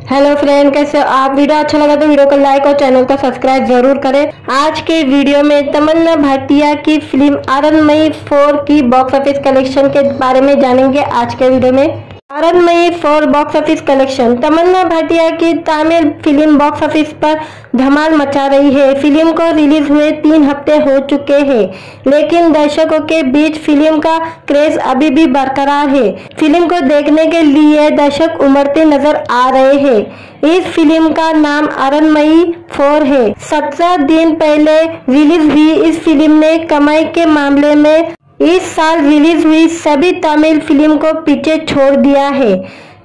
Hello friend, कैसे हो आप। वीडियो अच्छा लगा तो वीडियो को लाइक और चैनल को सब्सक्राइब जरूर करें। आज के वीडियो में तमन्ना भाटिया की फिल्म आरनमई 4 की बॉक्स ऑफिस कलेक्शन के बारे में जानेंगे। आज के वीडियो में आरनमई 4 बॉक्स ऑफिस कलेक्शन। तमन्ना भाटिया की तमिल फिल्म बॉक्स ऑफिस पर धमाल मचा रही है। फिल्म को रिलीज हुए 3 हफ्ते हो चुके हैं, लेकिन दर्शकों के बीच फिल्म का क्रेज अभी भी बरकरार है। फिल्म को देखने के लिए दर्शक उमड़ते नजर आ रहे हैं। इस फिल्म का नाम आरनमई 4 है। 17 दिन पहले रिलीज हुई इस फिल्म ने कमाई के मामले में इस साल रिलीज हुई सभी तमिल फिल्म को पीछे छोड़ दिया है।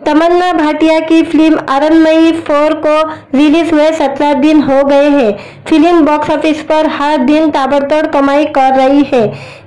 तमन्ना भाटिया की फिल्म आरनमई 4 को रिलीज हुए 17 दिन हो गए हैं। फिल्म बॉक्स ऑफिस पर हर दिन ताबड़तोड़ कमाई कर रही है।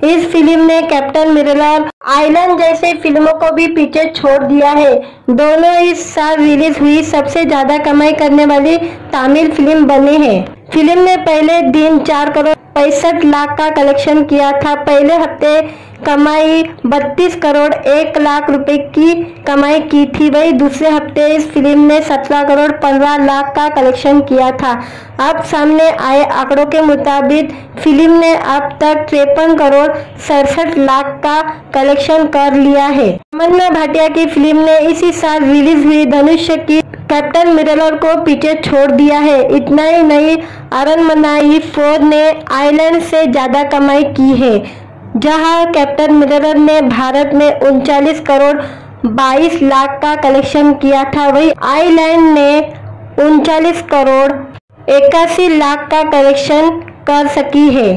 इस फिल्म ने कैप्टन मिरालर आइलैंड जैसे फिल्मों को भी पीछे छोड़ दिया है। दोनों इस साल रिलीज हुई सबसे ज्यादा कमाई करने वाली तमिल फिल्म बनी है। फिल्म ने पहले दिन 4 करोड़ 65 लाख का कलेक्शन किया था। पहले हफ्ते कमाई 32 करोड़ 1 लाख रुपए की कमाई की थी। वही दूसरे हफ्ते इस फिल्म ने 17 करोड़ 15 लाख का कलेक्शन किया था। अब सामने आए आंकड़ों के मुताबिक फिल्म ने अब तक 53 करोड़ 67 लाख का कलेक्शन कर लिया है। तमन्ना भाटिया की फिल्म ने इसी साल रिलीज हुई धनुष की कैप्टन मिरालर को पीछे छोड़ दिया है। इतना ही नहीं, आरनमई 4 ने आइलैंड से ज्यादा कमाई की है। जहां कैप्टन मिरालर ने भारत में 39 करोड़ 22 लाख का कलेक्शन किया था, वही आइलैंड ने 39 करोड़ 81 लाख का कलेक्शन कर सकी है।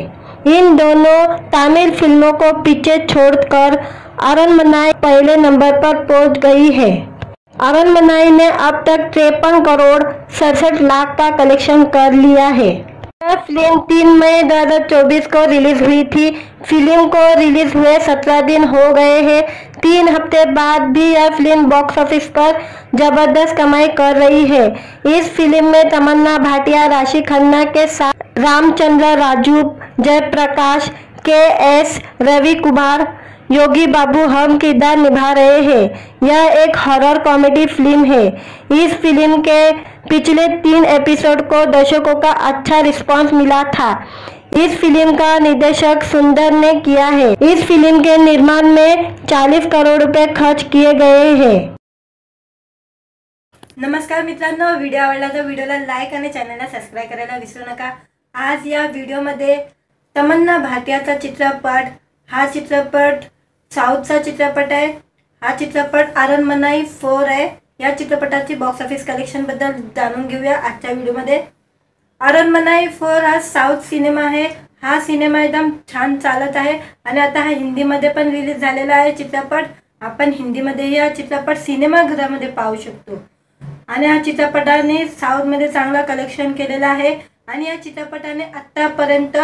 इन दोनों तमिल फिल्मों को पीछे छोड़कर आरनमई पहले नंबर पर पहुंच गई है। आरनमई ने अब तक 53 करोड़ 67 लाख का कलेक्शन कर लिया है। यह फिल्म 3 मई 2024 को रिलीज हुई थी। फिल्म को रिलीज हुए 17 दिन हो गए हैं। 3 हफ्ते बाद भी यह फिल्म बॉक्स ऑफिस पर जबरदस्त कमाई कर रही है। इस फिल्म में तमन्ना भाटिया राशि खन्ना के साथ रामचंद्र राजू, जयप्रकाश, के.एस. रवि कुमार, योगी बाबू हम किरदार निभा रहे हैं। यह एक हॉरर कॉमेडी फिल्म है। इस फिल्म के पिछले 3 एपिसोड को दर्शकों का अच्छा रिस्पांस मिला था। इस फिल्म का निर्देशक सुंदर ने किया है। इस फिल्म के निर्माण में 40 करोड़ रुपए खर्च किए गए हैं। नमस्कार मित्रांनो, व्हिडिओ आवडला तर व्हिडिओला लाईक आणि चॅनलला सबस्क्राईब करायला विसरू नका। आज या व्हिडिओमध्ये तमन्ना भाटियाचा चित्रपट, हा चित्रपट साऊथचा चित्रपट आहे। हा चित्रपट आरनमई 4 आहे। या चित्रपटाची बॉक्स ऑफिस कलेक्शन बद्दल जाणून घेऊया आजच्या व्हिडिओमध्ये। आरनमई 4 हा साऊथ सिनेमा आहे। हा सिनेमा एकदम छान चालत आहे आणि आता हा हिंदीमध्ये पण रिलीज झालेला आहे चित्रपट। आपण हिंदीमध्ये या चित्रपट सिनेमागृहामध्ये पाहू शकतो आणि या चित्रपटाने साऊथमध्ये चांगला कलेक्शन केलेला आहे आणि या चित्रपटाने आतापर्यंत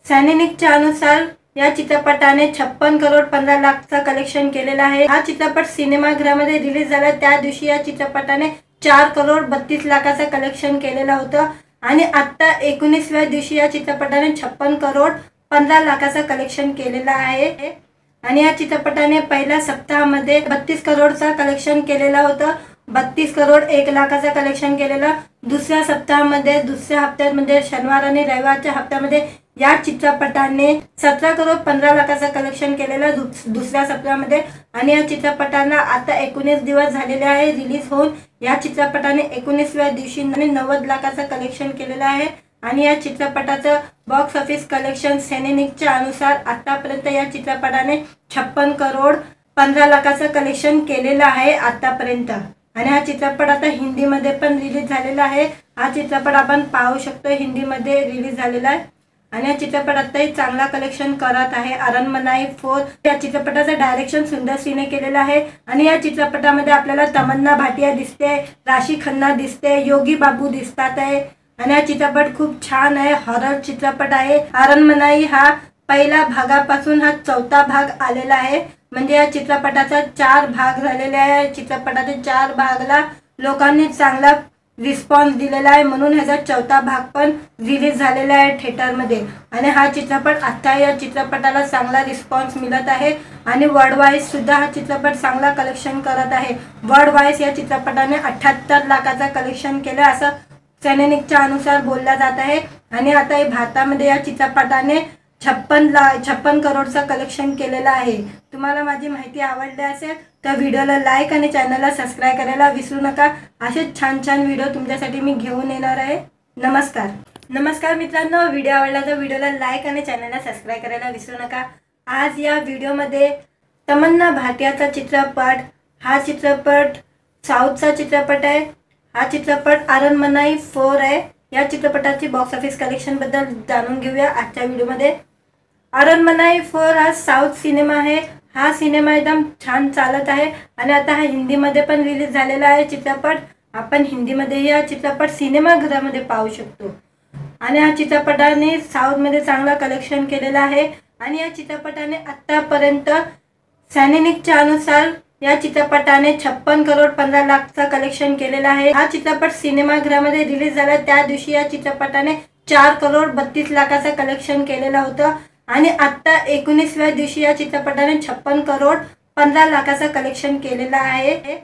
सॅनेनिकच्या अनुसार या चित्रपटाने 56 करोड़ 15 लाखचा कलेक्शन केलेला आहे। हा चित्रपट सिनेमागृहामध्ये रिलीज झाला त्या दिवशी या चित्रपटाने 4 करोड़ 32 लाखाचा कलेक्शन केलेला होता आणि आता 19व्या दिवशी या चित्रपटाने 56 करोड़ 15 लाखाचा कलेक्शन केलेला आहे आणि या चित्रपटाने पहिल्या सप्ताहामध्ये 32 करोड़चा कलेक्शन केलेला होता। 32 करोड़ 1 लाखाचा कलेक्शन केलेला। दुसऱ्या सप्ताहामध्ये, दुसऱ्या हप्त्यामध्ये शनिवार आणि रविवारच्या हप्त्यामध्ये या चित्रपटाने 17 करोड़ 15 लाखाचा कलेक्शन केलेला दुसऱ्या सप्ताहामध्ये आणि या चित्रपटाला आता 19 दिवस झालेले आहे रिलीज होऊन। या चित्रपटाने 19व्या दिवशी 90 लाखाचा कलेक्शन केलेला आहे आणि या चित्रपटाचं बॉक्स ऑफिस कलेक्शन सॅनेनिकच्या अनुसार आतापर्यंत या चित्रपटाने 56 करोड़ 15 लाखाचा कलेक्शन केलेला आहे आतापर्यंत आणि हा चित्रपट आता हिंदीमध्ये पण रिलीज झालेला आहे। हा चित्रपट आपण पाहू शकतो, हिंदीमध्ये रिलीज झालेला आहे आणि या चित्रपट आताही चांगला कलेक्शन करत आहे। आरनमई 4 या चित्रपटाचं डायरेक्शन सुंदर सिंहने केलेलं आहे आणि या चित्रपटामध्ये आपल्याला तमन्ना भाटिया दिसते, राशि खन्ना दिसते, योगी बाबू दिसतात आहे आणि हा चित्रपट खूप छान आहे। हॉरर चित्रपट आहे। आरनमई हा पहिला भागापासून हा 4था भाग आलेला आहे। म्हणजे या चित्रपटाचा 4 भाग झालेले आहे। चित्रपटाच्या 4 भागाला लोकांनी चांगला रिस्पॉन्स दिलेला आहे, म्हणून ह्याचा चौथा भाग पण रिलीज झालेला आहे थिएटरमध्ये। आणि हा चित्रपट आता या चित्रपटाला चांगला रिस्पॉन्स मिळत आहे आणि वर्ल्ड वाईज सुद्धा हा चित्रपट चांगला कलेक्शन करत आहे। वर्ल्ड वाईज या चित्रपटाने 78 लाखाचा कलेक्शन केलं असं सैनिकच्या अनुसार बोलला जात आहे। आणि आता भारतामध्ये या चित्रपटाने 56 करोडचा कलेक्शन केलेला आहे। तुम्हाला माझी माहिती आवडली असेल तर व्हिडिओला लाईक आणि चॅनलला सबस्क्राइब करायला विसरू नका। असे छान छान व्हिडिओ तुमच्यासाठी मी घेऊन येणार आहे। नमस्कार मित्रांनो, व्हिडिओ आवडला तर व्हिडिओला लाईक आणि चॅनलला सबस्क्राइब करायला विसरू नका। आज या व्हिडिओमध्ये तमन्ना भाटियाचा चित्रपट, हा चित्रपट साऊथचा चित्रपट आहे। हा चित्रपट अरनमनाई 4 आहे। या चित्रपटाची बॉक्स ऑफिस कलेक्शन बद्दल जाणून घेऊया आजच्या व्हिडिओमध्ये। अरनमनाई 4 हा साऊथ सिनेमा आहे। हा सिनेमा एकदम छान चालत आहे आणि आता हा हिंदीमध्ये पण रिलीज झालेला आहे चित्रपट। आपण हिंदीमध्ये या चित्रपट सिनेमागृहामध्ये पाहू शकतो आणि या चित्रपटाने साऊथमध्ये चांगला कलेक्शन केलेला आहे। आणि या चित्रपटाने आतापर्यंत सैनिकच्या अनुसार या चित्रपटाने 56 करोड 15 लाखचा कलेक्शन केलेला आहे। हा चित्रपट सिनेमागृहामध्ये रिलीज झाला त्या दिवशी या चित्रपटाने 4 करोड 32 लाखाचा कलेक्शन केलेलं होतं आणि आता 19व्या दिवशी या चित्रपटाने 56 करोड 15 लाखाचा कलेक्शन केलेला आहे।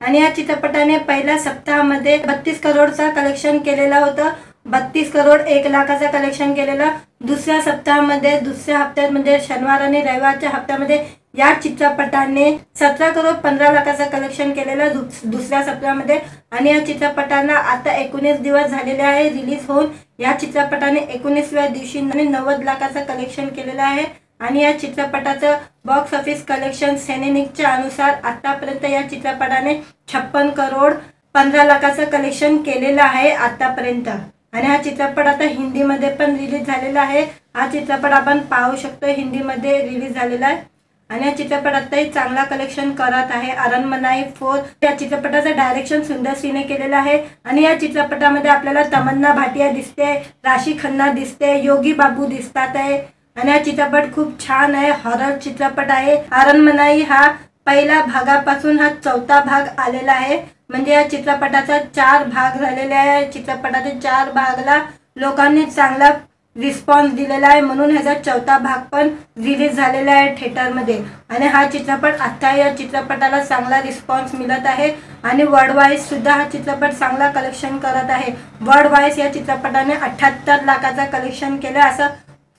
आणि या चित्रपटाने पहिल्या सप्ताहामध्ये 32 करोडचा कलेक्शन केलेला होतं। 32 करोड 1 लाखाचा कलेक्शन केलेला। दुसऱ्या सप्ताहामध्ये दुसऱ्या हप्त्यात म्हणजे शनिवार आणि रविवारच्या हप्त्यामध्ये या चित्रपटाने 17 करोड 15 लाखाचा कलेक्शन केलेला दुसऱ्या सप्ताहामध्ये। आणि या चित्रपटाला आता 19 दिवस झालेले आहे रिलीज होऊन। या चित्रपटाने 19व्या दिवशी 90 लाखाचा कलेक्शन केलेला आहे। आणि या चित्रपटाचं बॉक्स ऑफिस कलेक्शन सैनिकच्या अनुसार आतापर्यंत या चित्रपटाने 56 करोड 15 लाखाचं कलेक्शन केलेलं आहे आतापर्यंत। आणि हा चित्रपट आता हिंदीमध्ये पण रिलीज झालेला आहे। हा चित्रपट आपण पाहू शकतो, हिंदीमध्ये रिलीज झालेला आहे आणि या चित्रपट आताही चांगला कलेक्शन करत आहे। अरनमनाई 4 या चित्रपटाचं डायरेक्शन सुंदर सिंहने केलेलं आहे। आणि या चित्रपटामध्ये आपल्याला तमन्ना भाटिया दिसते, राशी खन्ना दिसते, योगी बाबू दिसतात आहे। आणि हा चित्रपट खूप छान आहे, हॉरर चित्रपट आहे। अरनमनाई हा पहिल्या भागापासून हा चौथा भाग आलेला आहे, म्हणजे या चित्रपटाचा 4 भाग झालेले आहे। चित्रपटाच्या 4 भागाला लोकांनी चांगला रिस्पॉन्स दिलेला आहे, म्हणून ह्याचा चौथा भाग पण रिलीज झालेला आहे थिएटरमध्ये। आणि हा चित्रपट आता या चित्रपटाला चांगला रिस्पॉन्स मिळत आहे आणि वर्ल्ड वाईज सुद्धा हा चित्रपट चांगला कलेक्शन करत आहे। वर्ल्ड वाईज या चित्रपटाने 78 लाखाचा कलेक्शन केलं असं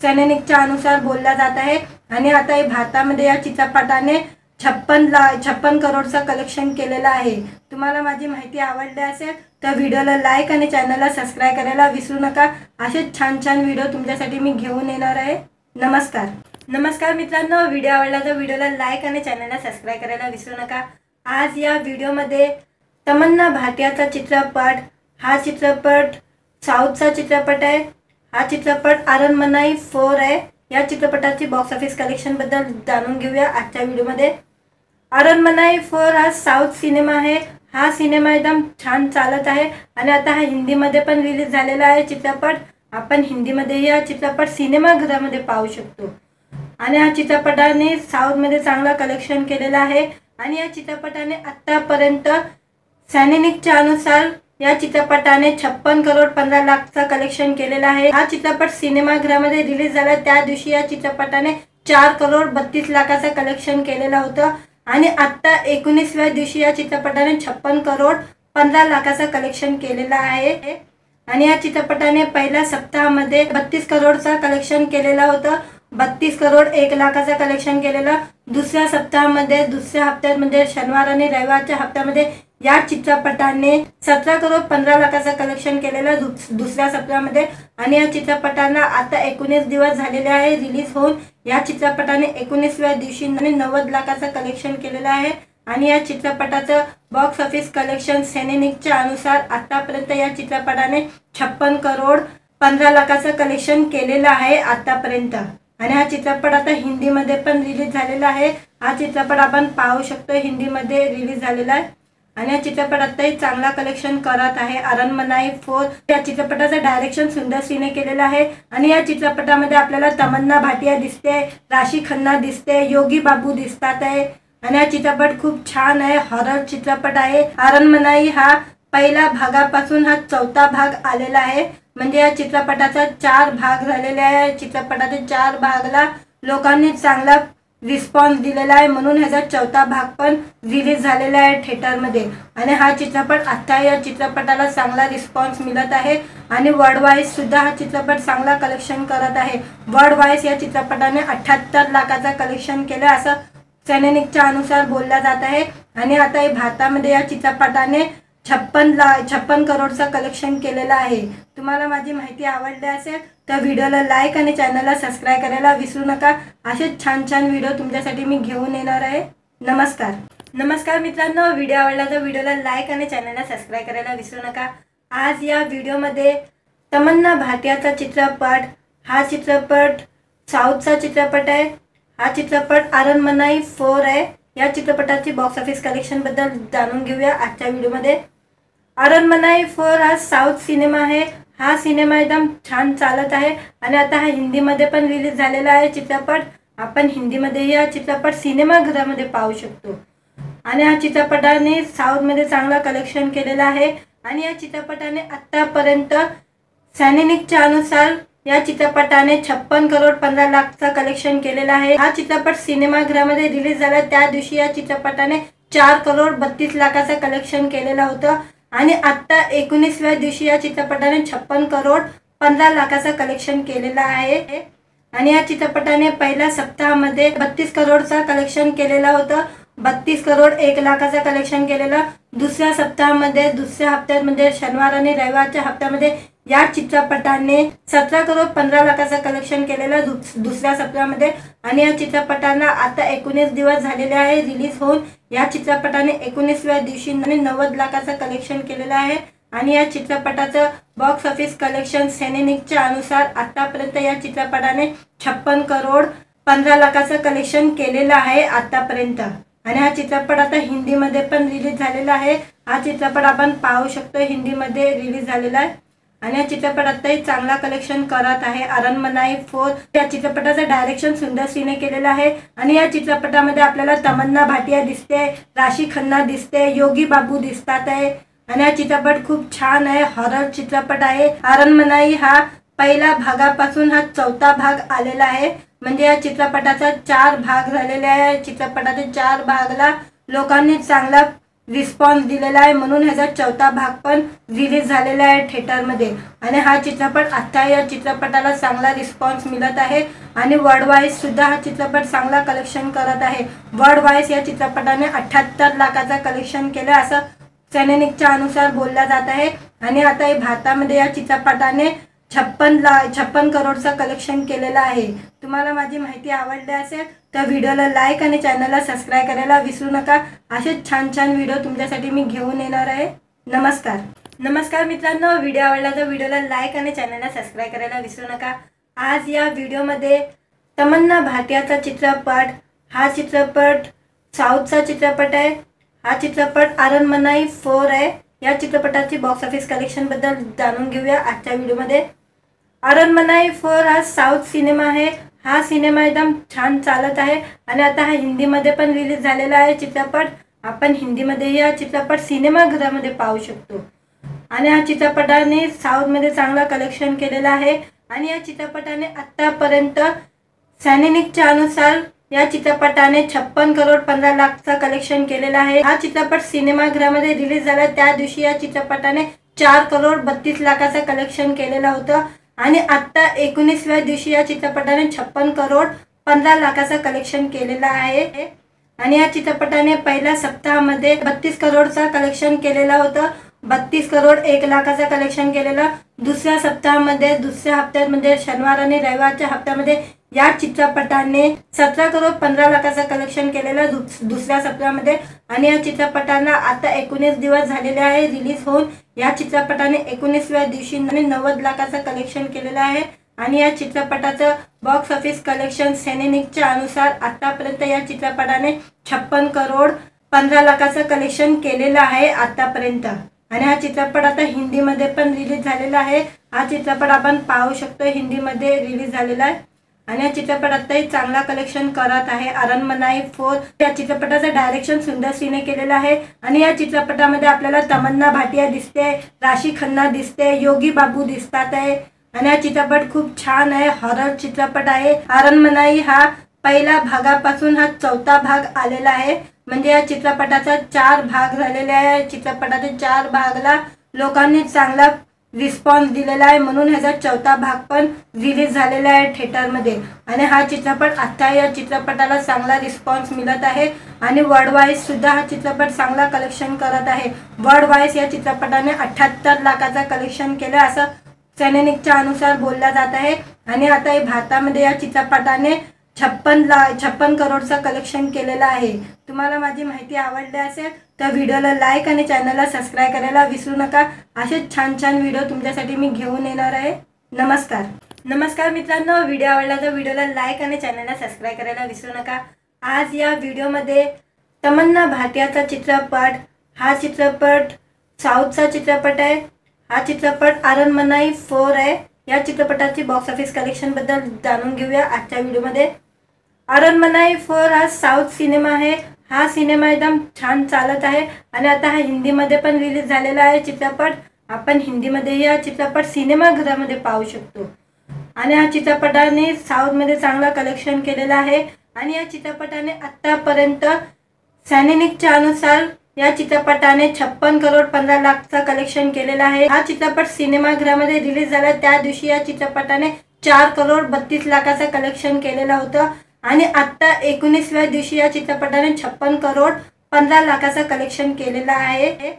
सैनिकच्या अनुसार बोलला जात आहे। आणि आता भारतामध्ये या चित्रपटाने 56 करोडचा कलेक्शन केलेला आहे। तुम्हाला माझी माहिती आवडली असेल तर व्हिडिओला लाईक आणि चॅनलला सबस्क्राइब करायला विसरू नका। असे छान छान व्हिडिओ तुमच्यासाठी मी घेऊन येणार आहे। नमस्कार मित्रांनो, व्हिडिओ आवडला तर व्हिडिओला लाईक आणि चॅनलला सबस्क्राइब करायला विसरू नका। आज या व्हिडिओमध्ये तमन्ना भाटियाचा चित्रपट, हा चित्रपट साऊथचा चित्रपट आहे। हा चित्रपट अरनमनाई 4 आहे। या चित्रपटाची बॉक्स ऑफिस कलेक्शन बद्दल जाणून घेऊया आजच्या व्हिडिओमध्ये। अरनमनाई 4 हा साऊथ सिनेमा आहे। हा सिनेमा एकदम छान चालत आहे आणि आता हा हिंदीमध्ये पण रिलीज झालेला आहे चित्रपट। आपण हिंदीमध्ये या चित्रपट सिनेमागृहामध्ये पाहू शकतो आणि या चित्रपटाने साऊथमध्ये चांगला कलेक्शन केलेला आहे। आणि या चित्रपटाने आतापर्यंत सैनिकच्या अनुसार या चित्रपटाने 56 करोड 15 लाखचा कलेक्शन केलेला आहे। हा चित्रपट सिनेमागृहामध्ये रिलीज झाला त्या दिवशी या चित्रपटाने 4 करोड 32 लाखाचा कलेक्शन केलेलं होतं आणि आता 19व्या दिवशी या चित्रपटाने 56 करोड 15 लाखाचा कलेक्शन केलेला आहे। आणि या चित्रपटाने पहिल्या सप्ताहामध्ये 32 करोडचा कलेक्शन केलेलं होतं। 32 करोड 1 लाखाचा कलेक्शन केलेला। दुसऱ्या सप्ताहामध्ये दुसऱ्या हप्त्यात म्हणजे शनिवार आणि रविवारच्या हप्त्यामध्ये या चित्रपटाने 17 करोड 15 लाखाचा कलेक्शन केलेला दुसऱ्या सप्ताहामध्ये। आणि या चित्रपटाला आता 19 दिवस झालेले आहे रिलीज होऊन। या चित्रपटाने 19व्या दिवशी 90 लाखाचा कलेक्शन केलेला आहे। आणि या चित्रपटाचं बॉक्स ऑफिस कलेक्शन सैनिकच्या अनुसार आतापर्यंत या चित्रपटाने 56 करोड 15 लाखाचं कलेक्शन केलेलं आहे आतापर्यंत। आणि हा चित्रपट आता हिंदीमध्ये पण रिलीज झालेला आहे। हा चित्रपट आपण पाहू शकतो, हिंदीमध्ये रिलीज झालेला आहे आणि या चित्रपट आताही चांगला कलेक्शन करत आहे। अरनमनाई 4 या चित्रपटाचं डायरेक्शन सुंदर सिंहने केलेलं आहे। आणि या चित्रपटामध्ये आपल्याला तमन्ना भाटिया दिसते, राशी खन्ना दिसते, योगी बाबू दिसतात आहे। आणि हा चित्रपट खूप छान आहे, हॉरर चित्रपट आहे। अरनमनाई हा पहिल्या भागापासून हा चौथा भाग आलेला आहे। म्हणजे या चित्रपटाचा 4 भाग झालेले आहे। चित्रपटाच्या 4 भागाला लोकांनी चांगला रिस्पॉन्स दिलेला आहे, म्हणून ह्याचा चौथा भाग पण रिलीज झालेला आहे थिएटरमध्ये। आणि हा चित्रपट आता या चित्रपटाला चांगला रिस्पॉन्स मिळत आहे आणि वर्ल्ड वाईज सुद्धा हा चित्रपट चांगला कलेक्शन करत आहे। वर्ल्ड वाईज या चित्रपटाने 78 लाखाचा कलेक्शन केलं असं सैनिकच्या अनुसार बोलला जात आहे। आणि आता भारतामध्ये या चित्रपटाने 56 करोडचा कलेक्शन केलेला आहे। तुम्हाला माझी माहिती आवडली असेल तर व्हिडिओला लाईक आणि चॅनलला सबस्क्राइब करायला विसरू नका। असे छान छान व्हिडिओ तुमच्यासाठी मी घेऊन येणार आहे। नमस्कार मित्रांनो, व्हिडिओ आवडला तर व्हिडिओला लाईक आणि चॅनलला सबस्क्राइब करायला विसरू नका। आज या व्हिडिओमध्ये तमन्ना भाटियाचा चित्रपट, हा चित्रपट साऊथचा चित्रपट आहे। हा चित्रपट अरनमनाई 4 आहे। या चित्रपटाची बॉक्स ऑफिस कलेक्शन बद्दल जाणून घेऊया आजच्या व्हिडिओमध्ये। अरनमनाई 4 हा साऊथ सिनेमा आहे। हा सिनेमा एकदम छान चालत आहे आणि आता हा हिंदीमध्ये पण रिलीज झालेला आहे चित्रपट। आपण हिंदीमध्ये या चित्रपट सिनेमागृहामध्ये पाहू शकतो। आणि या चित्रपटाने साऊथमध्ये चांगला कलेक्शन केलेला आहे। आणि या चित्रपटाने आतापर्यंत सैनिकच्या अनुसार या चित्रपटाने 56 करोड 15 लाखचा कलेक्शन केलेला आहे। हा चित्रपट सिनेमागृहामध्ये रिलीज झाला त्या दिवशी या चित्रपटाने 4 करोड 32 लाखाचा कलेक्शन केलेला होता। आणि आता 19व्या दिवशी या चित्रपटाने 56 करोड 15 लाखाचा कलेक्शन केलेला आहे। आणि या चित्रपटाने पहिल्या सप्ताहामध्ये 32 करोडचा कलेक्शन केलेला होता। 32 करोड 1 लाखाचा कलेक्शन केलेला। दुसऱ्या सप्ताहामध्ये दुसऱ्या हप्त्यात म्हणजे शनिवार आणि रविवारच्या हप्त्यामध्ये या चित्रपटाने 17 करोड 15 लाखाचा कलेक्शन केलेला दुसऱ्या सप्ताहामध्ये। आणि या चित्रपटाला आता 19 दिवस झालेले आहे रिलीज होऊन। या चित्रपटाने 19व्या दिवशी 90 लाखाचा कलेक्शन केलेला आहे। आणि या चित्रपटाचं बॉक्स ऑफिस कलेक्शन सैनिकच्या अनुसार आतापर्यंत या चित्रपटाने 56 करोड 15 लाखाचं कलेक्शन केलेलं आहे आतापर्यंत। आणि हा चित्रपट आता हिंदीमध्ये पण रिलीज झालेला आहे। हा चित्रपट आपण पाहू शकतो हिंदीमध्ये रिलीज झालेला आहे। आणि या चित्रपट आताही चांगला कलेक्शन करत आहे। अरनमनाई 4 या चित्रपटाचं डायरेक्शन सुंदर सिंहने केलेलं आहे। आणि या चित्रपटामध्ये आपल्याला तमन्ना भाटिया दिसते, राशी खन्ना दिसते, योगी बाबू दिसतात आहे। आणि हा चित्रपट खूप छान आहे, हॉरर चित्रपट आहे। अरनमनाई हा पहिल्या भागापासून हा चौथा भाग आलेला आहे। म्हणजे या चित्रपटाचा 4 भाग झालेले आहे। चित्रपटाच्या 4 भागाला लोकांनी चांगला रिस्पॉन्स दिलेला आहे, म्हणून ह्याचा चौथा भाग पण रिलीज झालेला आहे थिएटरमध्ये। आणि हा चित्रपट आता या चित्रपटाला चांगला रिस्पॉन्स मिळत आहे आणि वर्ल्ड वाईज सुद्धा हा चित्रपट चांगला कलेक्शन करत आहे। वर्ल्ड वाईज या चित्रपटाने 78 लाखाचा कलेक्शन केलं असं सैनिकच्या अनुसार बोलला जात आहे। आणि आता भारतामध्ये या चित्रपटाने 56 करोडचा कलेक्शन केलेला आहे। तुम्हाला माझी माहिती आवडली असेल तर व्हिडिओला लाईक आणि चॅनलला सबस्क्राइब करायला विसरू नका। असे छान छान व्हिडिओ तुमच्यासाठी मी घेऊन येणार आहे। नमस्कार मित्रांनो, व्हिडिओ आवडला तर व्हिडिओला लाईक आणि चॅनलला सबस्क्राइब करायला विसरू नका। आज या व्हिडिओमध्ये तमन्ना भाटियाचा चित्रपट, हा चित्रपट साऊथचा चित्रपट आहे। हा चित्रपट अरनमनाई 4 आहे। या चित्रपटाची बॉक्स ऑफिस कलेक्शन बद्दल जाणून घेऊया आजच्या व्हिडिओमध्ये। अरनमनाई 4 हा साऊथ सिनेमा आहे। हा सिनेमा एकदम छान चालत आहे आणि आता हा हिंदीमध्ये पण रिलीज झालेला आहे चित्रपट। आपण हिंदीमध्ये या चित्रपट सिनेमागृहामध्ये पाहू शकतो। आणि या चित्रपटाने साऊथमध्ये चांगला कलेक्शन केलेला आहे। आणि या चित्रपटाने आतापर्यंत सैनिकच्या अनुसार या चित्रपटाने 56 करोड 15 लाखचा कलेक्शन केलेला आहे। हा चित्रपट सिनेमागृहामध्ये रिलीज झाला त्या दिवशी या चित्रपटाने 4 करोड 32 लाखाचा कलेक्शन केलेला होता। आणि आता 19व्या दिवशी या चित्रपटाने 56 करोड 15 लाखाचा कलेक्शन केलेला आहे। आणि या चित्रपटाने पहिल्या सप्ताहामध्ये 32 करोडचा कलेक्शन केलेला होता। 32 करोड 1 लाखाचा कलेक्शन केलेला। दुसऱ्या सप्ताहामध्ये दुसऱ्या हप्त्यात म्हणजे शनिवार आणि रविवारच्या हप्त्यामध्ये या चित्रपटाने 17 करोड 15 लाखाचा कलेक्शन केलेला दुसऱ्या सप्ताहामध्ये। आणि या चित्रपटाला आता 19 दिवस झालेले आहे रिलीज होऊन। या चित्रपटाने 19व्या दिवशी 90 लाखाचा कलेक्शन केलेला आहे। आणि या चित्रपटाचं बॉक्स ऑफिस कलेक्शन सैनिकच्या अनुसार आतापर्यंत या चित्रपटाने 56 करोड 15 लाखाचं कलेक्शन केलेलं आहे आतापर्यंत। आणि हा चित्रपट आता हिंदीमध्ये पण रिलीज झालेला आहे। हा चित्रपट आपण पाहू शकतो हिंदीमध्ये रिलीज झालेला आहे। आणि या चित्रपट आताही चांगला कलेक्शन करत आहे। अरनमनाई 4 या चित्रपटाचं डायरेक्शन सुंदर सिंहने केलेलं आहे आणि या चित्रपटामध्ये आपल्याला तमन्ना भाटिया दिसते, राशी खन्ना दिसते, योगी बाबू दिसतात आहे आणि हा चित्रपट खूप छान आहे, हॉरर चित्रपट आहे। अरनमनाई हा पहिला भागापासून हा चौथा भाग आलेला आहे, म्हणजे या चित्रपटाचा 4 भाग झालेले आहे। चित्रपटाच्या 4 भागाला लोकांनी चांगला रिस्पॉन्स दिलेला आहे, म्हणून ह्याचा चौथा भाग पण रिलीज झालेला आहे थिएटरमध्ये आणि हा चित्रपट आता या चित्रपटाला चांगला रिस्पॉन्स मिळत आहे आणि वर्ल्ड वाईज सुद्धा हा चित्रपट चांगला कलेक्शन करत आहे। वर्ल्ड वाईज या चित्रपटाने 78 लाखाचा कलेक्शन केलं असं सैनिकच्या अनुसार बोलला जात आहे आणि आता भारतामध्ये या चित्रपटाने 56 करोडचा कलेक्शन केलेला आहे। तुम्हाला माझी माहिती आवडली असेल तर व्हिडिओला लाईक आणि चॅनलला सबस्क्राइब करायला विसरू नका। असे छान छान व्हिडिओ तुमच्यासाठी मी घेऊन येणार आहे। नमस्कार मित्रांनो, व्हिडिओ आवडला तर व्हिडिओला लाईक आणि चॅनलला सबस्क्राइब करायला विसरू नका। आज या व्हिडिओमध्ये तमन्ना भाटियाचा चित्रपट, हा चित्रपट साऊथचा चित्रपट आहे। हा चित्रपट अरनमनाई 4 आहे। या चित्रपटाची बॉक्स ऑफिस कलेक्शन बद्दल जाणून घेऊया आजच्या व्हिडिओमध्ये। अरनमनाई 4 हा साऊथ सिनेमा आहे। हा सिनेमा एकदम छान चालत आहे आणि आता हा हिंदीमध्ये पण रिलीज झालेला आहे चित्रपट। आपण हिंदीमध्ये या चित्रपट सिनेमागृहामध्ये पाहू शकतो आणि हा चित्रपटाने साऊथमध्ये चांगला कलेक्शन केलेला आहे आणि या चित्रपटाने आतापर्यंत सैनिकच्या अनुसार या चित्रपटाने 56 करोड 15 लाखचा कलेक्शन केलेला आहे। हा चित्रपट सिनेमागृहामध्ये रिलीज झाला त्या दिवशी या चित्रपटाने 4 करोड 32 लाखाचा कलेक्शन केलेला होता आणि आता 19व्या दिवशी या चित्रपटाने 56 करोड 15 लाखाचा कलेक्शन केलेला आहे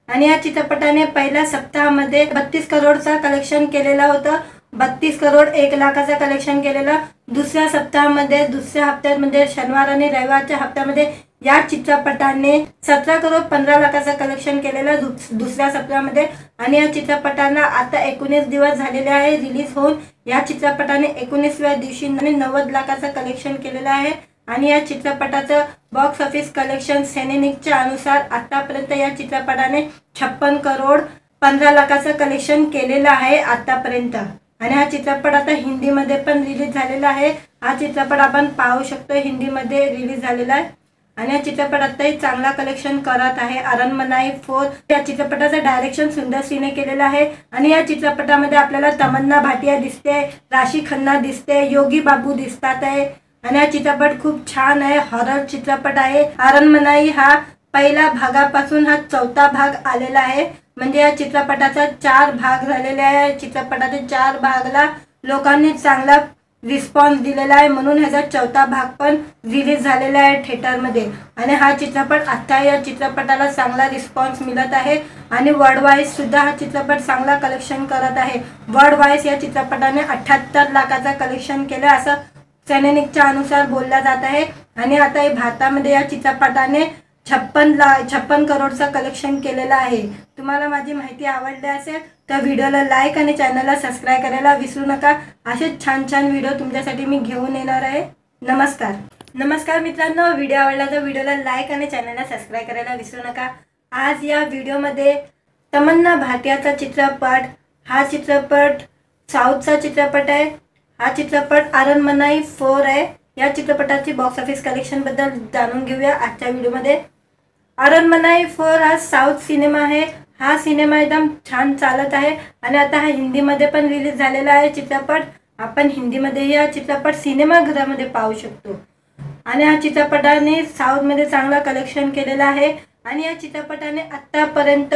आणि या चित्रपटाने पहिल्या सप्ताहामध्ये 32 करोडचा कलेक्शन केलेला होता। 32 करोड 1 लाखाचा कलेक्शन केलेला। दुसऱ्या सप्ताहामध्ये दुसऱ्या हप्त्यात म्हणजे शनिवार आणि रविवारच्या हप्त्यामध्ये या चित्रपटाने 17 करोड 15 लाखाचा कलेक्शन केलेला दुसऱ्या सप्ताहामध्ये आणि या चित्रपटाला आता 19 दिवस झालेले आहे रिलीज होऊन। या चित्रपटाने 19व्या दिवशी 90 लाखाचा कलेक्शन केलेला आहे आणि या चित्रपटाचं बॉक्स ऑफिस कलेक्शन सैनिकच्या अनुसार आतापर्यंत या चित्रपटाने 56 करोड 15 लाखाचं कलेक्शन केलेलं आहे आतापर्यंत आणि हा चित्रपट आता हिंदीमध्ये पण रिलीज झालेला आहे। हा चित्रपट आपण पाहू शकतो, हिंदीमध्ये रिलीज झालेला आहे आणि या चित्रपट आताही चांगला कलेक्शन करत आहे। अरनमनाई 4 या चित्रपटाचं डायरेक्शन सुंदर सिंहने केलेलं आहे आणि या चित्रपटामध्ये आपल्याला तमन्ना भाटिया दिसते, राशी खन्ना दिसते, योगी बाबू दिसतात आहे आणि हा चित्रपट खूप छान आहे, हॉरर चित्रपट आहे। अरनमनाई हा पहिला भागापासून हा चौथा भाग आलेला आहे, म्हणजे या चित्रपटाचा 4 भाग झालेले आहे। चित्रपटाच्या 4 भागाला लोकांनी चांगला रिस्पॉन्स दिलेला आहे, म्हणून ह्याचा चौथा भाग पण रिलीज झालेला आहे थिएटरमध्ये आणि हा चित्रपट आता या चित्रपटाला चांगला रिस्पॉन्स मिळत आहे आणि वर्ल्ड वाईज सुद्धा हा चित्रपट चांगला कलेक्शन करत आहे। वर्ल्ड वाईज या चित्रपटाने 78 लाखाचा कलेक्शन केलं असं सैनिकच्या अनुसार बोलला जात आहे आणि आता भारतामध्ये या चित्रपटाने 56 करोडचा कलेक्शन केलेला आहे। तुम्हाला माझी माहिती आवडली असेल तर व्हिडिओला लाईक आणि चॅनलला सबस्क्राइब करायला विसरू नका। असे छान छान व्हिडिओ तुमच्यासाठी मी घेऊन येणार आहे। नमस्कार मित्रांनो, व्हिडिओ आवडला तर व्हिडिओला लाईक आणि चॅनलला सबस्क्राइब करायला विसरू नका। आज या व्हिडिओमध्ये तमन्ना भाटियाचा चित्रपट, हा चित्रपट साऊथचा चित्रपट आहे। हा चित्रपट अरनमनाई 4 आहे। या चित्रपटाची बॉक्स ऑफिस कलेक्शन बद्दल जाणून घेऊया आजच्या व्हिडिओमध्ये। अरनमनाई 4 हा साऊथ सिनेमा आहे। हा सिनेमा एकदम छान चालत आहे आणि आता हा हिंदीमध्ये पण रिलीज झालेला आहे चित्रपट। आपण हिंदीमध्ये या चित्रपट सिनेमागृहामध्ये पाहू शकतो आणि या चित्रपटाने साऊथमध्ये चांगला कलेक्शन केलेला आहे आणि या चित्रपटाने आतापर्यंत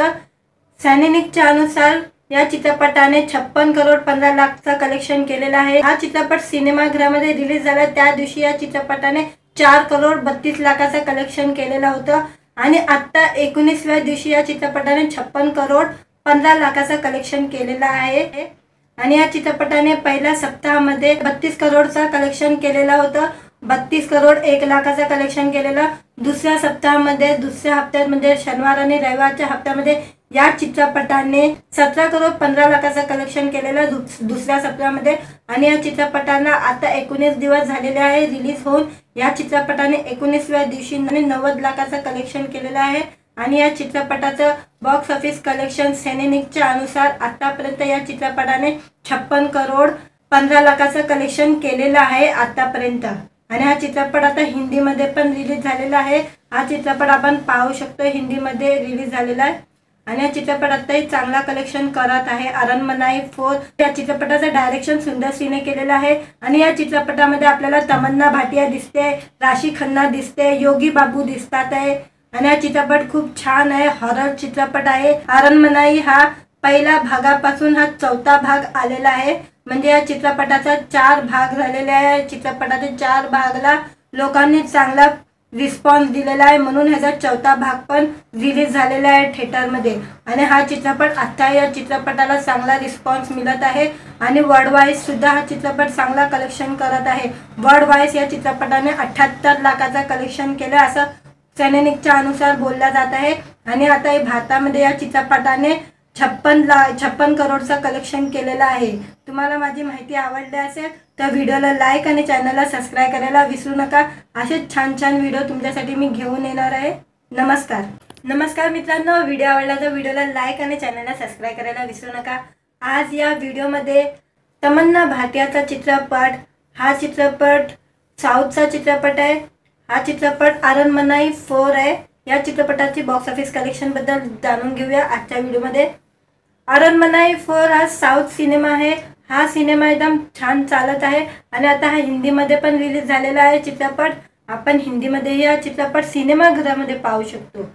सैनिकच्या अनुसार या चित्रपटाने 56 करोड 15 लाखचा कलेक्शन केलेला आहे। हा चित्रपट सिनेमागृहामध्ये रिलीज झाला त्या दिवशी या चित्रपटाने 4 करोड 32 लाखाचा कलेक्शन केलेला होता आणि आता 19व्या दिवशी या चित्रपटाने 56 करोड 15 लाखाचा कलेक्शन केलेला आहे आणि या चित्रपटाने पहिल्या सप्ताहामध्ये 32 करोडचा कलेक्शन केलेला होता। 32 करोड 1 लाखाचा कलेक्शन केलेला। दुसऱ्या सप्ताहामध्ये दुसऱ्या हप्त्यात म्हणजे शनिवार आणि रविवारच्या हप्त्यामध्ये या चित्रपटाने 17 करोड 15 लाखाचा कलेक्शन केलेला दुसऱ्या सप्ताहामध्ये आणि या चित्रपटाला आता 19 दिवस झालेले आहे रिलीज होऊन। या चित्रपटाने 19व्या दिवशी 90 लाखाचा कलेक्शन केलेला आहे आणि या चित्रपटाचं बॉक्स ऑफिस कलेक्शन सैनिकच्या अनुसार आतापर्यंत या चित्रपटाने 56 करोड 15 लाखाचं कलेक्शन केलेलं आहे आतापर्यंत। आणि हा चित्रपट आता हिंदीमध्ये पण रिलीज झालेला आहे। हा चित्रपट आपण पाहू शकतो, हिंदीमध्ये रिलीज झालेला आहे आणि हा चित्रपट आताही चांगला कलेक्शन करत आहे। अरनमनाई 4 या चित्रपटाचं डायरेक्शन सुंदर सिंहने केलेलं आहे आणि या चित्रपटामध्ये आपल्याला तमन्ना भाटिया दिसते, राशी खन्ना दिसते, योगी बाबू दिसतात आहे आणि हा चित्रपट खूप छान आहे, हॉरर चित्रपट आहे। अरनमनाई हा पहिला भागापासून हा चौथा भाग आलेला आहे, म्हणजे या चित्रपटाचा 4 भाग झालेले आहे। चित्रपटाच्या 4 भागाला लोकांनी चांगला रिस्पॉन्स दिलेला आहे, म्हणून ह्याचा चौथा भाग पण रिलीज झालेला आहे थिएटरमध्ये आणि हा चित्रपट आता या चित्रपटाला चांगला रिस्पॉन्स मिळत आहे आणि वर्ल्ड वाईज सुद्धा हा चित्रपट चांगला कलेक्शन करत आहे। वर्ल्ड वाईज या चित्रपटाने 78 लाखाचा कलेक्शन केलं असं सैनिकच्या अनुसार बोलला जात आहे आणि आता भारतामध्ये या चित्रपटाने 56 करोडचा कलेक्शन केलेला आहे। तुम्हाला माझी माहिती आवडली असेल तर व्हिडिओला लाईक आणि चॅनलला सबस्क्राइब करायला विसरू नका। असे छान छान व्हिडिओ तुमच्यासाठी मी घेऊन येणार आहे। नमस्कार मित्रांनो, व्हिडिओ आवडला तर व्हिडिओला लाईक आणि चॅनलला सबस्क्राइब करायला विसरू नका। आज या व्हिडिओमध्ये तमन्ना भाटियाचा चित्रपट, हा चित्रपट साऊथचा चित्रपट आहे। हा चित्रपट अरनमनाई 4 आहे। या चित्रपटाची बॉक्स ऑफिस कलेक्शन बद्दल जाणून घेऊया आजच्या व्हिडिओमध्ये। अरनमनाई 4 हा साऊथ सिनेमा आहे। हा सिनेमा एकदम छान चालत आहे आणि आता हा हिंदीमध्ये पण रिलीज झालेला आहे चित्रपट। आपण हिंदीमध्ये या चित्रपट सिनेमागृहामध्ये पाहू शकतो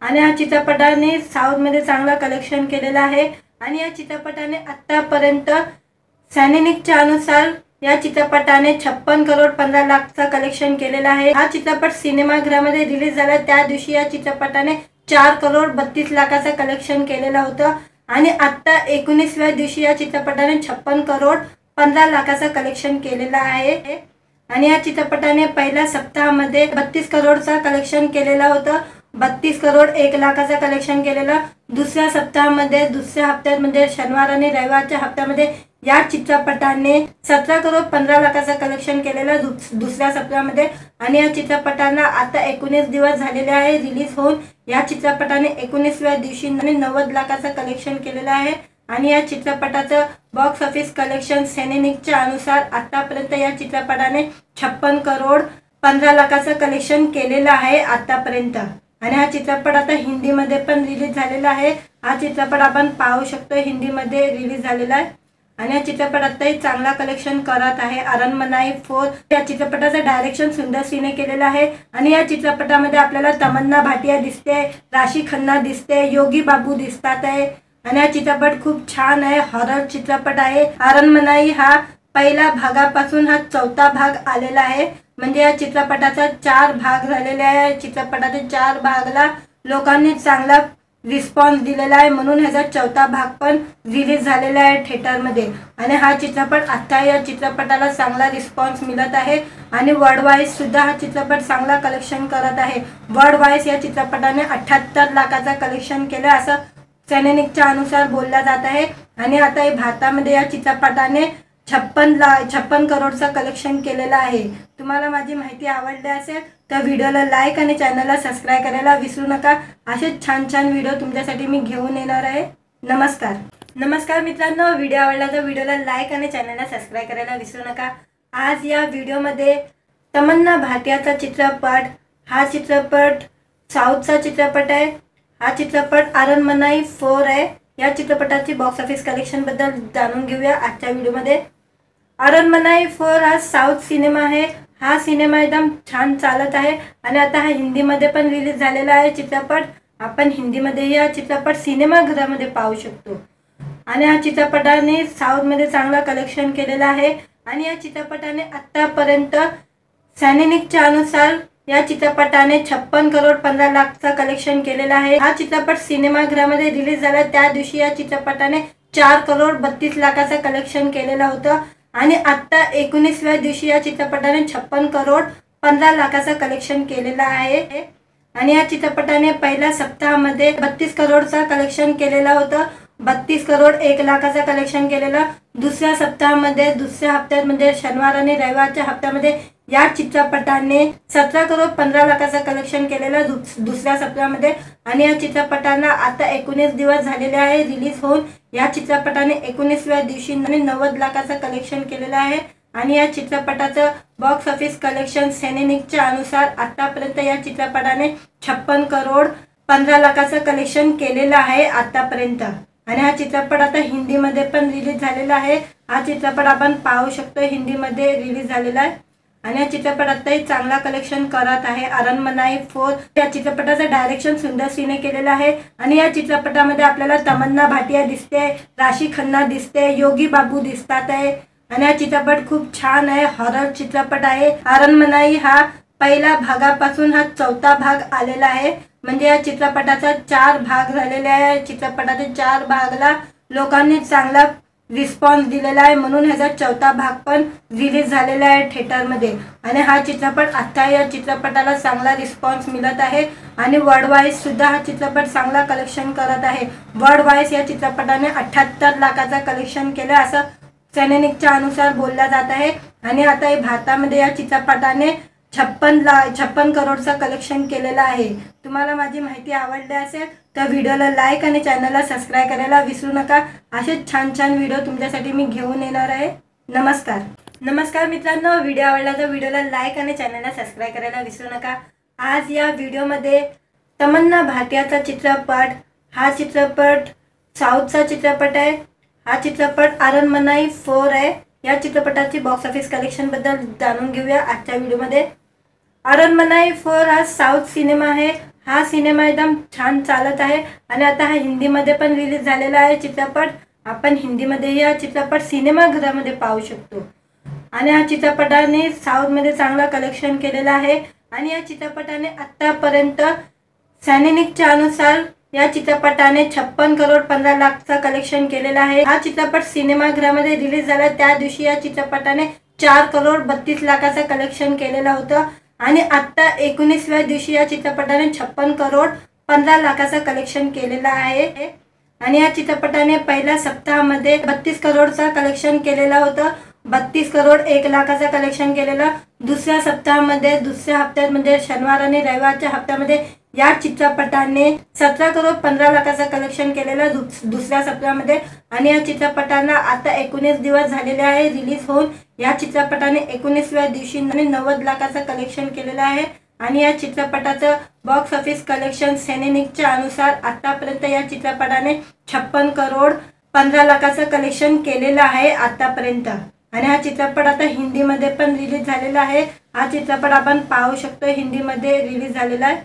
आणि हा चित्रपटाने साऊथमध्ये चांगला कलेक्शन केलेला आहे आणि या चित्रपटाने आतापर्यंत सैनिकच्या अनुसार या चित्रपटाने 56 करोड 15 लाखचा कलेक्शन केलेला आहे। हा चित्रपट सिनेमागृहामध्ये रिलीज झाला त्या दिवशी या चित्रपटाने 4 करोड 32 लाखाचा कलेक्शन केलेला होता आणि आता 19व्या दिवशी या चित्रपटाने 56 करोड 15 लाखाचा कलेक्शन केलेला आहे आणि या चित्रपटाने पहिल्या सप्ताहामध्ये 32 करोडचा कलेक्शन केलेला होता। 32 करोड 1 लाखाचा कलेक्शन केलेला। दुसऱ्या सप्ताहामध्ये दुसऱ्या हप्त्यात म्हणजे शनिवार आणि रविवारच्या हप्त्यामध्ये या चित्रपटाने 17 करोड 15 लाखाचा कलेक्शन केलेला दुसऱ्या सप्ताहामध्ये आणि या चित्रपटाला आता 19 दिवस झालेले आहे रिलीज होऊन। या चित्रपटाने 19व्या दिवशी 90 लाखाचा कलेक्शन केलेला आहे आणि या चित्रपटाचं बॉक्स ऑफिस कलेक्शन सैनिकच्या अनुसार आतापर्यंत या चित्रपटाने 56 करोड 15 लाखाचं कलेक्शन केलेलं आहे आतापर्यंत आणि हा चित्रपट आता हिंदीमध्ये पण रिलीज झालेला आहे। हा चित्रपट आपण पाहू शकतो, हिंदीमध्ये रिलीज झालेला आहे आणि या चित्रपट आताही चांगला कलेक्शन करत आहे। अरनमनाई 4 या चित्रपटाचं डायरेक्शन सुंदर सिंहने केलेलं आहे आणि या चित्रपटामध्ये आपल्याला तमन्ना भाटिया दिसते, राशी खन्ना दिसते, योगी बाबू दिसतात आहे आणि हा चित्रपट खूप छान आहे, हॉरर चित्रपट आहे। अरनमनाई हा पहिला भागापासून हा चौथा भाग आलेला आहे, म्हणजे या चित्रपटाचा 4 भाग झालेले आहे। चित्रपटाच्या 4 भागाला लोकांनी चांगला रिस्पॉन्स दिलेला आहे, म्हणून ह्याचा चौथा भाग पण रिलीज झालेला आहे थिएटरमध्ये आणि हा चित्रपट आता या चित्रपटाला चांगला रिस्पॉन्स मिळत आहे आणि वर्ल्ड वाईज सुद्धा हा चित्रपट चांगला कलेक्शन करत आहे। वर्ल्ड वाईज या चित्रपटाने 78 लाखाचा कलेक्शन केलं असं सैनिकच्या अनुसार बोलला जात आहे आणि आता भारतामध्ये या चित्रपटाने 56 करोडचा कलेक्शन केलेला आहे। तुम्हाला माझी माहिती आवडली असेल तर व्हिडिओला लाईक आणि चॅनलला सबस्क्राइब करायला विसरू नका। असे छान छान व्हिडिओ तुमच्यासाठी मी घेऊन येणार आहे। नमस्कार मित्रांनो, व्हिडिओ आवडला तर व्हिडिओला लाईक आणि चॅनलला सबस्क्राइब करायला विसरू नका। आज या व्हिडिओमध्ये तमन्ना भाटियाचा चित्रपट, हा चित्रपट साऊथचा चित्रपट आहे। हा चित्रपट अरनमनाई 4 आहे। या चित्रपटाची बॉक्स ऑफिस कलेक्शन बद्दल जाणून घेऊया आजच्या व्हिडिओमध्ये। अरनमनाई 4 हा साऊथ सिनेमा आहे। हा सिनेमा एकदम छान चालत आहे आणि आता हा हिंदीमध्ये पण रिलीज झालेला आहे चित्रपट। आपण हिंदीमध्ये या चित्रपट सिनेमागृहामध्ये पाहू शकतो आणि हा चित्रपटाने साऊथमध्ये चांगला कलेक्शन केलेला आहे आणि या चित्रपटाने आतापर्यंत सैनिकच्या अनुसार या चित्रपटाने 56 करोड 15 लाखचा कलेक्शन केलेला आहे। हा चित्रपट सिनेमागृहामध्ये रिलीज झाला त्या दिवशी या चित्रपटाने 4 करोड 32 लाखाचा कलेक्शन केलेला होता आणि आता 19व्या दिवशी या चित्रपटाने 56 करोड 15 लाखाचा कलेक्शन केलेला आहे आणि या चित्रपटाने पहिल्या सप्ताहामध्ये 32 करोडचा कलेक्शन केलेला होता। 32 करोड 1 लाखाचा कलेक्शन केलेला दुसऱ्या सप्ताहामध्ये दुसऱ्या हप्त्यात म्हणजे शनिवार आणि रविवारच्या हप्त्यामध्ये या चित्रपटाने 17 करोड 15 लाखाचं कलेक्शन केलेलं दुसऱ्या सप्ताहामध्ये आणि या चित्रपटाला आता 19 दिवस झालेले आहे रिलीज होऊन। या चित्रपटाने 19व्या दिवशी 90 लाखाचं कलेक्शन केलेलं आहे आणि या चित्रपटाचं बॉक्स ऑफिस कलेक्शन सेनेनिकच्या अनुसार आतापर्यंत या चित्रपटाने 56 करोड 15 लाखाचं कलेक्शन केलेलं आहे आतापर्यंत। आणि हा चित्रपट आता हिंदीमध्ये पण रिलीज झालेला आहे। हा चित्रपट आपण पाहू शकतो, हिंदीमध्ये रिलीज झालेला आहे आणि या चित्रपट आताही चांगला कलेक्शन करत आहे। अरनमनाई 4 या चित्रपटाचं डायरेक्शन सुंदर सिंहने केलेलं आहे आणि या चित्रपटामध्ये आपल्याला तमन्ना भाटिया दिसते, राशी खन्ना दिसते, योगी बाबू दिसतात आहे आणि हा चित्रपट खूप छान आहे, हॉरर चित्रपट आहे। अरनमनाई हा पहिला भागापासून हा चौथा भाग आलेला आहे, म्हणजे या चित्रपटाचा 4 भाग झालेले आहे। चित्रपटाच्या 4 भागाला लोकांनी चांगला रिस्पॉन्स दिलेला आहे, म्हणून ह्याचा चौथा भाग पण रिलीज झालेला आहे थिएटरमध्ये आणि हा चित्रपट आता या चित्रपटाला चांगला रिस्पॉन्स मिळत आहे आणि वर्ल्ड वाईज सुद्धा हा चित्रपट चांगला कलेक्शन करत आहे। वर्ल्ड वाईज या चित्रपटाने 78 लाखाचा कलेक्शन केलं असं सेनेनिकच्या अनुसार बोलला जात आहे आणि आता भारतामध्ये या चित्रपटाने 56 करोडचा कलेक्शन केलेला आहे। तुम्हाला माझी माहिती आवडली असेल तर व्हिडिओला लाईक आणि चॅनलला सबस्क्राइब करायला विसरू नका। असेच छान छान व्हिडिओ तुमच्यासाठी मी घेऊन येणार आहे। नमस्कार मित्रांनो, व्हिडिओ आवडला तर व्हिडिओला लाईक आणि चॅनलला सबस्क्राइब करायला विसरू नका। आज या व्हिडिओमध्ये तमन्ना भाटियाचा चित्रपट, हा चित्रपट साऊथचा चित्रपट आहे। हा चित्रपट अरनमनाई 4 आहे। या चित्रपटाची बॉक्स ऑफिस कलेक्शन बद्दल जाणून घेऊया आजच्या व्हिडिओमध्ये। अरनमनाई 4 हा साऊथ सिनेमा आहे। हा सिनेमा एकदम छान चालत आहे आणि आता हा हिंदीमध्ये पण रिलीज झालेला आहे चित्रपट। आपण हिंदीमध्ये या चित्रपट सिनेमागृहामध्ये पाहू शकतो आणि हा चित्रपटाने साऊथमध्ये चांगला कलेक्शन केलेला आहे आणि या चित्रपटाने आतापर्यंत सैनिकच्या अनुसार या चित्रपटाने 56 करोड 15 लाखचा कलेक्शन केलेला आहे। हा चित्रपट सिनेमागृहामध्ये रिलीज झाला त्या दिवशी या चित्रपटाने 4 करोड 32 लाखाचा कलेक्शन केलेला होता आणि आता 19व्या दिवशी या चित्रपटाने 56 करोड 15 लाखाचा कलेक्शन केलेला आहे आणि या चित्रपटाने पहिल्या सप्ताहामध्ये 32 करोडचा कलेक्शन केलेला होता। 32 करोड 1 लाखाचा कलेक्शन केलेला। दुसऱ्या सप्ताहामध्ये दुसऱ्या हप्त्यात म्हणजे शनिवार आणि रविवारच्या हप्त्यामध्ये या चित्रपटाने 17 करोड 15 लाखाचा कलेक्शन केलेला दुसऱ्या सप्ताहामध्ये आणि या चित्रपटाला आता 19 दिवस झालेले आहे रिलीज होऊन। या चित्रपटाने 19व्या दिवशी 90 लाखाचा कलेक्शन केलेला आहे आणि या चित्रपटाचं बॉक्स ऑफिस कलेक्शन सेनेनिकच्या अनुसार आतापर्यंत या चित्रपटाने 56 करोड 15 लाखाचं कलेक्शन केलेलं आहे आतापर्यंत आणि हा चित्रपट आता हिंदीमध्ये पण रिलीज झालेला आहे। हा चित्रपट आपण पाहू शकतो, हिंदीमध्ये रिलीज झालेला आहे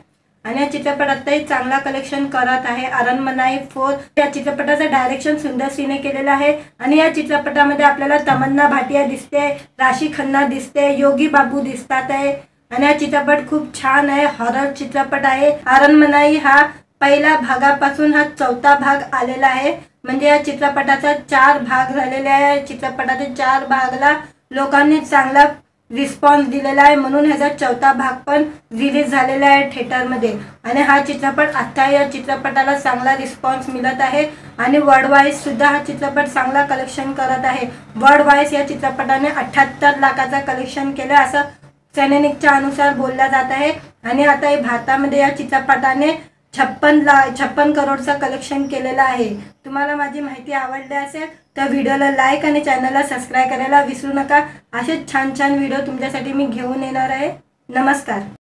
आणि या चित्रपट आताही चांगला कलेक्शन करत आहे। अरनमनाई 4 या चित्रपटाचं डायरेक्शन सुंदर सिंहने केलेलं आहे आणि या चित्रपटामध्ये आपल्याला तमन्ना भाटिया दिसते, राशी खन्ना दिसते, योगी बाबू दिसतात आहे आणि हा चित्रपट खूप छान आहे, हॉरर चित्रपट आहे। अरनमनाई हा पहिला भागापासून हा चौथा भाग आलेला आहे, म्हणजे या चित्रपटाचा 4 भाग झालेले आहे। चित्रपटाच्या 4 भागाला लोकांनी चांगला रिस्पॉन्स दिलेला आहे, म्हणून ह्याचा चौथा भाग पण रिलीज झालेला आहे थिएटरमध्ये आणि हा चित्रपट आता या चित्रपटाला चांगला रिस्पॉन्स मिळत आहे आणि वर्ल्ड वाईज सुद्धा हा चित्रपट चांगला कलेक्शन करत आहे। वर्ल्ड वाईज या चित्रपटाने 78 लाखाचा कलेक्शन केलं असं सेनेनिकच्या अनुसार बोलला जात आहे आणि आता भारतामध्ये या चित्रपटाने 56 करोडचा कलेक्शन केलेला आहे। तुम्हाला माझी माहिती आवडली असेल तर व्हिडिओला लाईक आणि चॅनलला सबस्क्राइब करायला विसरू नका। असेच छान छान व्हिडिओ तुमच्यासाठी मी घेऊन येणार आहे। नमस्कार।